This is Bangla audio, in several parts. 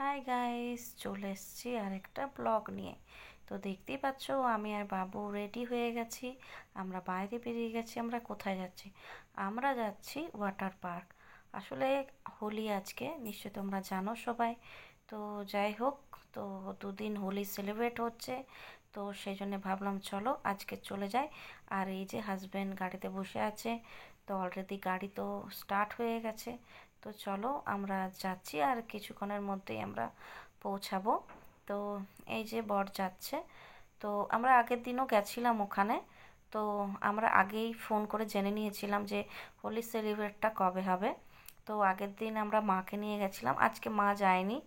হাই গাইস, চলে এসেছি আরেকটা ব্লগ নিয়ে। তো দেখতেই পাচ্ছ আমি আর বাবু রেডি হয়ে গেছি। আমরা বাইরে বেরিয়ে গেছি। আমরা কোথায় যাচ্ছি? আমরা যাচ্ছি ওয়াটার পার্ক। আসলে হোলি আজকে, নিশ্চয়ই তোমরা জানো সবাই। তো যাই হোক, তো দুদিন হোলি সেলিব্রেট হচ্ছে। তো সেই জন্য ভাবলাম চলো আজকে চলে যাই। আর এই যে হাজব্যান্ড গাড়িতে বসে আছে। তো অলরেডি গাড়ি তো স্টার্ট হয়ে গেছে। তো চলো আমরা যাচ্ছি, আর কিছুক্ষণের মধ্যেই আমরা পৌঁছাবো। তো এই যে বর যাচ্ছে। তো আমরা আগের দিনও গেছিলাম ওখানে। তো আমরা আগেই ফোন করে জেনে নিয়েছিলাম যে হোলি সেলিব্রেটটা কবে হবে। তো আগের দিন আমরা মাকে নিয়ে গেছিলাম, আজকে মা যায়নি।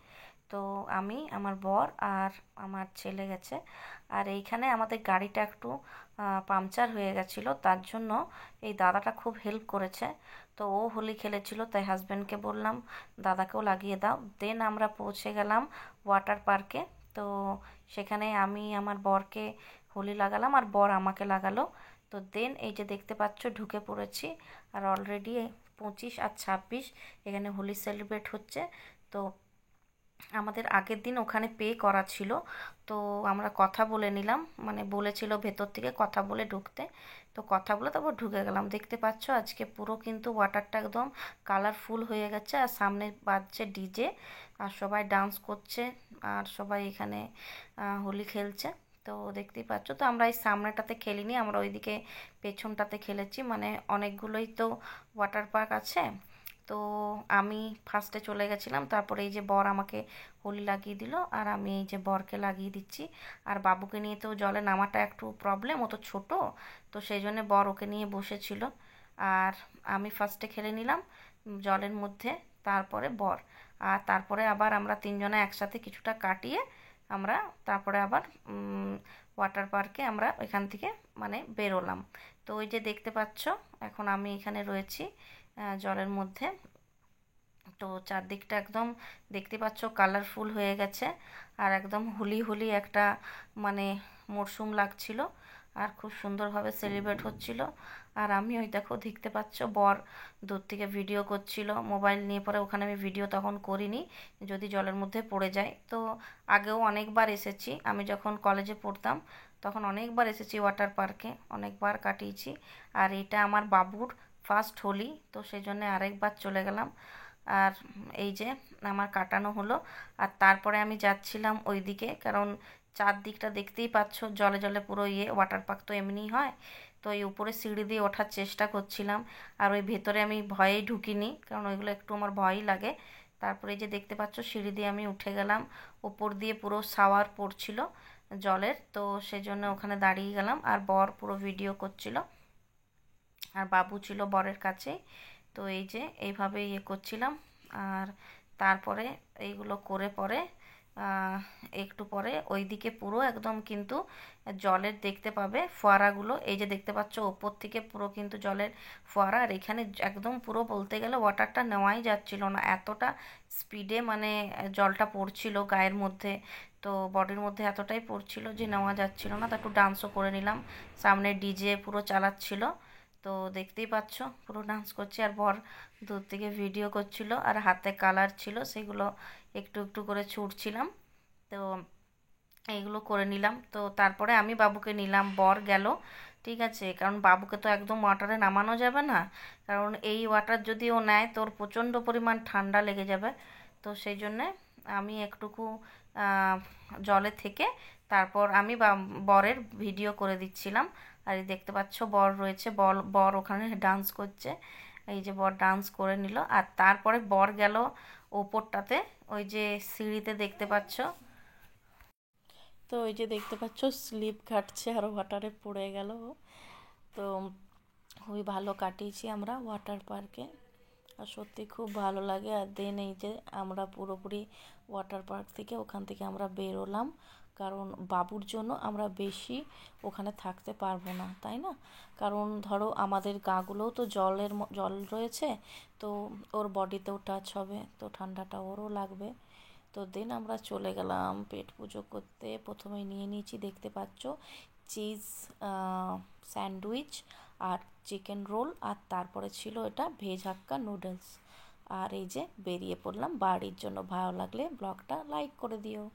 তো আমি, আমার বর আর আমার ছেলে গেছে। আর এইখানে আমাদের গাড়িটা একটু পাংচার হয়ে গেছিলো, তার জন্য এই দাদাটা খুব হেল্প করেছে। তো ও হোলি খেলেছিল, তাই হাজব্যান্ডকে বললাম দাদাকেও লাগিয়ে দাও। দেন আমরা পৌঁছে গেলাম ওয়াটার পার্কে। তো সেখানে আমি আমার বরকে হোলি লাগালাম আর বর আমাকে লাগালো। তো দেন এই যে দেখতে পাচ্ছ ঢুকে পড়েছি। আর অলরেডি 25 আর 26 এখানে হোলি সেলিব্রেট হচ্ছে। তো আমাদের আগের দিন ওখানে পে করা ছিল। তো আমরা কথা বলে নিলাম, মানে বলেছিল ভেতর থেকে কথা বলে ঢুকতে। তো কথা বলে তারপর ঢুকে গেলাম। দেখতে পাচ্ছ আজকে পুরো কিন্তু ওয়াটারটা একদম কালারফুল হয়ে গেছে, আর সামনে বাজছে ডিজে, আর সবাই ডান্স করছে, আর সবাই এখানে হোলি খেলছে। তো দেখতেই পাচ্ছ। তো আমরা এই সামনেটাতে খেলিনি, আমরা ওইদিকে পেছনটাতে খেলেছি, মানে অনেকগুলোই তো ওয়াটার পার্ক আছে। তো আমি ফার্স্টে চলে গেছিলাম, তারপরে এই যে বর আমাকে হোলি লাগিয়ে দিল, আর আমি এই যে বরকে লাগিয়ে দিচ্ছি। আর বাবুকে নিয়ে তো জলে নামাটা একটু প্রবলেম, ও তো ছোট। তো সেই জন্য বর ওকে নিয়ে বসেছিল। আর আমি ফার্স্টে খেলে নিলাম জলের মধ্যে, তারপরে বর। আর তারপরে আবার আমরা তিনজনে একসাথে কিছুটা কাটিয়ে আমরা তারপরে আবার ওয়াটার পার্কে আমরা এখান থেকে মানে বেরোলাম। তো ওই যে দেখতে পাচ্ছ এখন আমি এখানে রয়েছি জলের মধ্যে। তো চারদিকটা একদম দেখতে পাচ্ছ কালারফুল হয়ে গেছে, আর একদম হোলি হোলি একটা মানে মরশুম লাগছিল, আর খুব সুন্দরভাবে সেলিব্রেট হচ্ছিল। আর আমি ওই দেখো দেখতে পাচ্ছ বর দূর থেকে ভিডিও করছিল মোবাইল নিয়ে। পরে ওখানে আমি ভিডিও তখন করিনি, যদি জলের মধ্যে পড়ে যায়। তো আগেও অনেকবার এসেছি, আমি যখন কলেজে পড়তাম তখন অনেকবার এসেছি ওয়াটার পার্কে, অনেকবার কাটিয়েছি। আর এটা আমার বাবুর ফার্স্ট হোলি, তো সেই জন্য আরেকবার চলে গেলাম। আর এই যে আমার কাটানো হলো। আর তারপরে আমি যাচ্ছিলাম ওইদিকে, কারণ চারদিকটা দেখতেই পাচ্ছ জলে জলে পুরো ইয়ে, ওয়াটার পার্ক তো এমনিই হয়। তো এই উপরে সিঁড়ি দিয়ে ওঠার চেষ্টা করছিলাম। আর ওই ভেতরে আমি ভয়েই ঢুকিনি, কারণ ওইগুলো একটু আমার ভয়ই লাগে। তারপরে এই যে দেখতে পাচ্ছ সিঁড়ি দিয়ে আমি উঠে গেলাম। ওপর দিয়ে পুরো শাওয়ার পড়ছিল জলের, তো সেজন্য ওখানে দাঁড়িয়ে গেলাম। আর বর পুরো ভিডিও করছিল, আর বাবু ছিল বরের কাছেই। তো এই যে এইভাবে ইয়ে করছিলাম। আর তারপরে এইগুলো করে পরে আহ, একটু পরে ওইদিকে পুরো একদম কিন্তু জলের দেখতে পাবে ফোয়ারাগুলো, এই যে দেখতে পাচ্ছ ওপর থেকে পুরো কিন্তু জলের ফোয়ারা। আর এখানে একদম পুরো বলতে গেলে ওয়াটারটা নেওয়াই যাচ্ছিল না, এতটা স্পিডে মানে জলটা পড়ছিল গায়ের মধ্যে। তো বডির মধ্যে এতটাই পড়ছিল যে নেওয়া যাচ্ছিল না। তো একটু ডান্সও করে নিলাম, সামনে ডিজে পুরো চালাচ্ছিল। তো দেখতেই পাচ্ছ পুরো ডান্স করছে, আর বর দূর থেকে ভিডিও করছিল, আর হাতে কালার ছিল সেগুলো একটু একটু করে ছুটছিলাম। তো এইগুলো করে নিলাম। তো তারপরে আমি বাবুকে নিলাম, বর গেল। ঠিক আছে, কারণ বাবুকে তো একদম ওয়াটারে নামানো যাবে না, কারণ এই ওয়াটার যদি ও নেয় তোর প্রচণ্ড পরিমাণ ঠান্ডা লেগে যাবে। তো সেই জন্যে আমি একটুকু আহ, জলে থেকে তারপর আমি বরের ভিডিও করে দিচ্ছিলাম। আর এই দেখতে পাচ্ছ বর রয়েছে, বর বর ওখানে ডান্স করছে। এই যে বর ডান্স করে নিল, আর তারপরে বর গেল ওপরটাতে, ওই যে সিঁড়িতে দেখতে পাচ্ছ। তো ওই যে দেখতে পাচ্ছ স্লিপ কাটছে, আর ওয়াটারে পড়ে গেল ও। তো খুবই ভালো কাটিয়েছি আমরা ওয়াটার পার্কে, আর সত্যি খুব ভালো লাগে। আর দেন এই যে আমরা পুরোপুরি ওয়াটার পার্ক থেকে ওখান থেকে আমরা বেরোলাম, কারণ বাবুর জন্য আমরা বেশি ওখানে থাকতে পারবো না, তাই না? কারণ ধরো আমাদের গাগুলোও তো জল রয়েছে, তো ওর বডিতেও টাচ হবে, তো ঠান্ডাটা ওরও লাগবে। তো দেন আমরা চলে গেলাম পেট পুজো করতে। প্রথমে নিয়ে নিয়েছি দেখতে পাচ্ছ চিজ স্যান্ডউইচ আর চিকেন রোল, আর তারপরে ছিল এটা ভেজ হাক্কা নুডলস। আর এই যে বেরিয়ে পড়লাম বাড়ির জন্য। ভালো লাগলে ব্লগটা লাইক করে দিও।